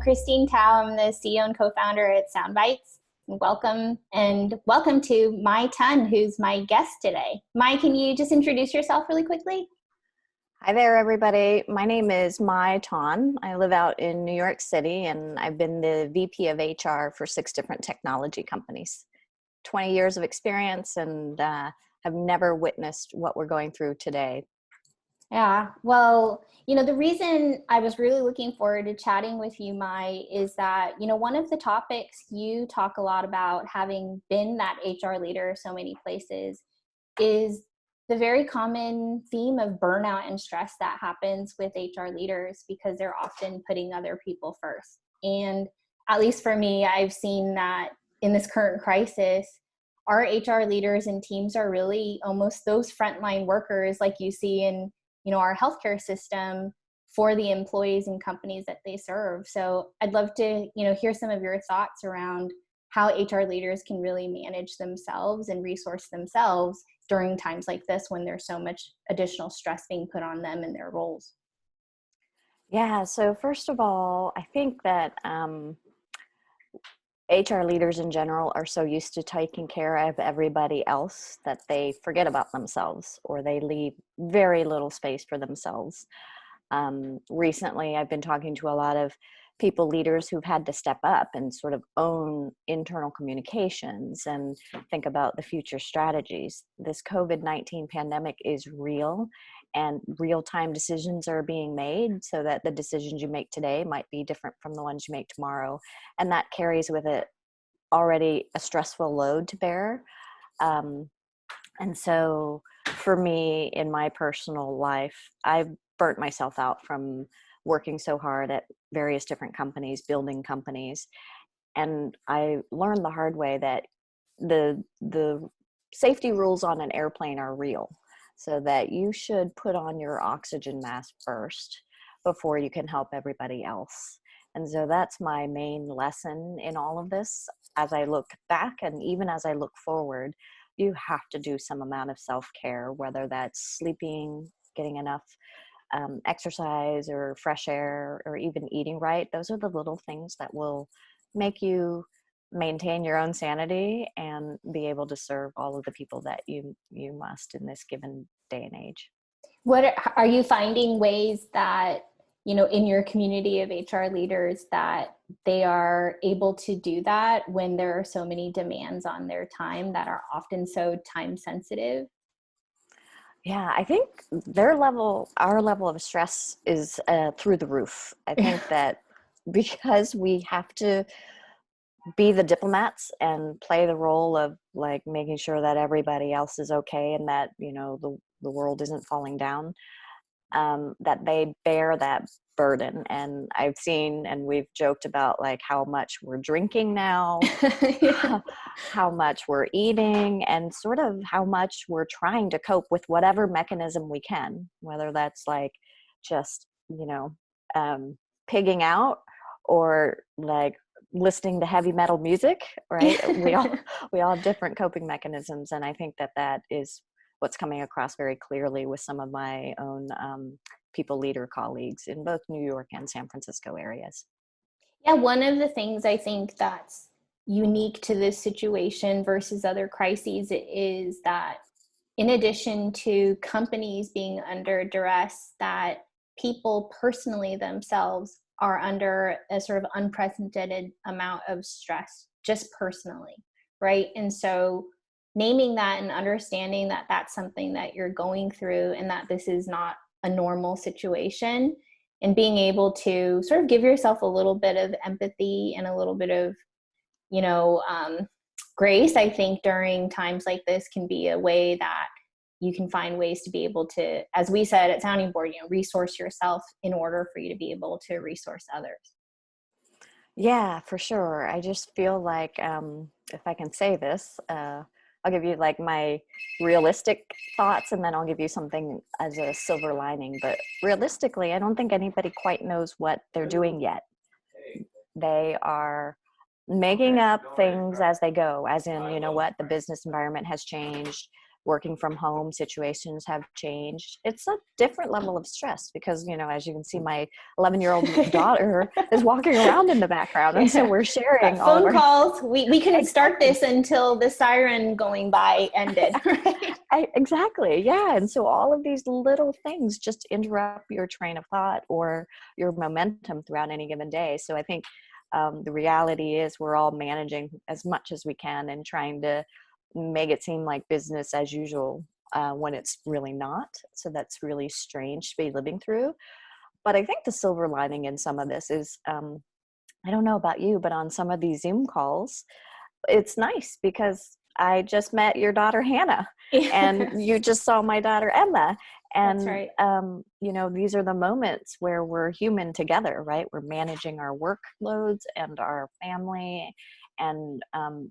Christine Tao. I'm the CEO and co-founder at Sound Bytes. Welcome to Mai Ton, who's my guest today. Mai, can you just introduce yourself really quickly? Hi there, everybody. My name is Mai Ton. I live out in New York City, and I've been the VP of HR for 6 different technology companies. 20 years of experience, and have never witnessed what we're going through today. Yeah, well, the reason I was really looking forward to chatting with you, Mai, is that, one of the topics you talk a lot about, having been that HR leader so many places, is the very common theme of burnout and stress that happens with HR leaders because they're often putting other people first. And at least for me, I've seen that in this current crisis, our HR leaders and teams are really almost those frontline workers like you see in our healthcare system for the employees and companies that they serve. So I'd love to, hear some of your thoughts around how HR leaders can really manage themselves and resource themselves during times like this when there's so much additional stress being put on them in their roles. Yeah, so first of all, I think that HR leaders in general are so used to taking care of everybody else that they forget about themselves, or they leave very little space for themselves. Recently, I've been talking to a lot of people leaders who've had to step up and sort of own internal communications and think about the future strategies. This COVID-19 pandemic is real, and real-time decisions are being made so that the decisions you make today might be different from the ones you make tomorrow. And that carries with it already a stressful load to bear. And so for me, in my personal life, I've burnt myself out from working so hard at various different companies, building companies. And I learned the hard way that the safety rules on an airplane are real, so that you should put on your oxygen mask first before you can help everybody else. And so that's my main lesson in all of this. As I look back and even as I look forward, you have to do some amount of self-care, whether that's sleeping, getting enough exercise or fresh air, or even eating right. Those are the little things that will make you maintain your own sanity and be able to serve all of the people that you must in this given day and age. What are you finding ways that, in your community of HR leaders, that they are able to do that when there are so many demands on their time that are often so time sensitive? Yeah, I think our level of stress is through the roof. I think that because we have to be the diplomats and play the role of like making sure that everybody else is okay and that, the world isn't falling down, that they bear that burden. And I've seen, and we've joked about like how much we're drinking now, Yeah. how much we're eating, and sort of how much we're trying to cope with whatever mechanism we can, whether that's like just, pigging out, or like listening to heavy metal music, right? We all have different coping mechanisms. And I think that is what's coming across very clearly with some of my own people leader colleagues in both New York and San Francisco areas. Yeah, one of the things I think that's unique to this situation versus other crises is that in addition to companies being under duress, that people personally themselves are under a sort of unprecedented amount of stress, just personally, right? And so naming that and understanding that that's something that you're going through and that this is not a normal situation, and being able to sort of give yourself a little bit of empathy and a little bit of, grace, I think during times like this can be a way that you can find ways to be able to, as we said at Sounding Board, resource yourself in order for you to be able to resource others. Yeah, for sure. I just feel like, if I can say this, I'll give you like my realistic thoughts, and then I'll give you something as a silver lining. But realistically, I don't think anybody quite knows what they're doing yet. They are making up things as they go, as in, the business environment has changed. working from home, situations have changed. It's a different level of stress because, you know, as you can see, my 11-year-old daughter is walking around in the background. And so we're sharing all of phone our calls. We couldn't start Exactly. this until the siren going by ended, right? Exactly. Yeah. And so all of these little things just interrupt your train of thought or your momentum throughout any given day. So I think the reality is we're all managing as much as we can and trying to make it seem like business as usual when it's really not. So that's really strange to be living through. But I think the silver lining in some of this is, I don't know about you, but on some of these Zoom calls, it's nice because I just met your daughter Hannah and you just saw my daughter Emma. That's And, right. you know, these are the moments where we're human together, right? We're managing our workloads and our family. And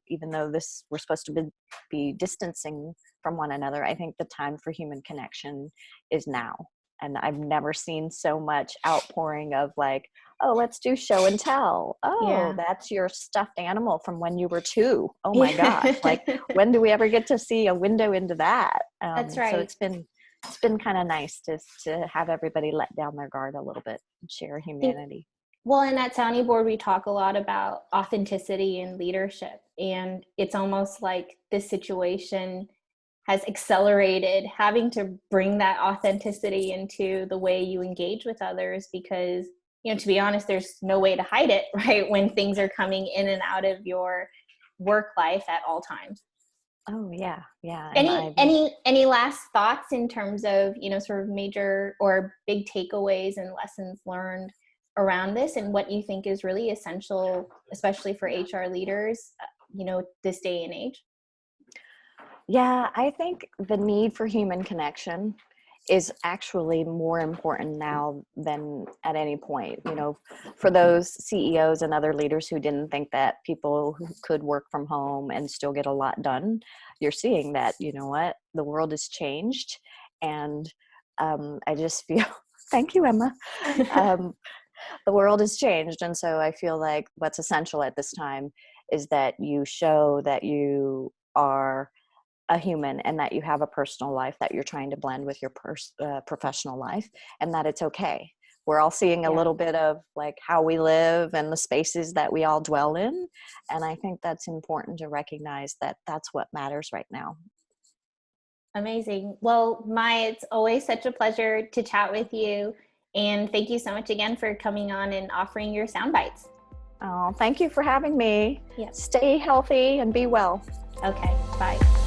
even though we're supposed to be distancing from one another, I think the time for human connection is now. And I've never seen so much outpouring of like, oh, let's do show and tell. Oh, Yeah. that's your stuffed animal from when you were 2. Oh my gosh. Like, when do we ever get to see a window into that? That's So right. it's been kind of nice to have everybody let down their guard a little bit and share humanity. Well, in that sounding board, we talk a lot about authenticity and leadership. And it's almost like this situation has accelerated having to bring that authenticity into the way you engage with others because, you know, to be honest, there's no way to hide it, right? When things are coming in and out of your work life at all times. Oh yeah. Yeah. And Any last thoughts in terms of, you know, sort of major or big takeaways and lessons learned around this and what you think is really essential, especially for HR leaders, you know, this day and age? Yeah, I think the need for human connection is actually more important now than at any point. You know, for those CEOs and other leaders who didn't think that people who could work from home and still get a lot done, you're seeing that, you know what, the world has changed. And I just feel, thank you, Emma. Um, the world has changed. And so I feel like what's essential at this time is that you show that you are a human and that you have a personal life that you're trying to blend with your professional life, and that it's okay. We're all seeing a Yeah. little bit of like how we live and the spaces that we all dwell in. And I think that's important to recognize that that's what matters right now. Amazing. Well, Mai, it's always such a pleasure to chat with you. And thank you so much again for coming on and offering your sound bites. Oh, thank you for having me. Yeah. Stay healthy and be well. Okay. Bye.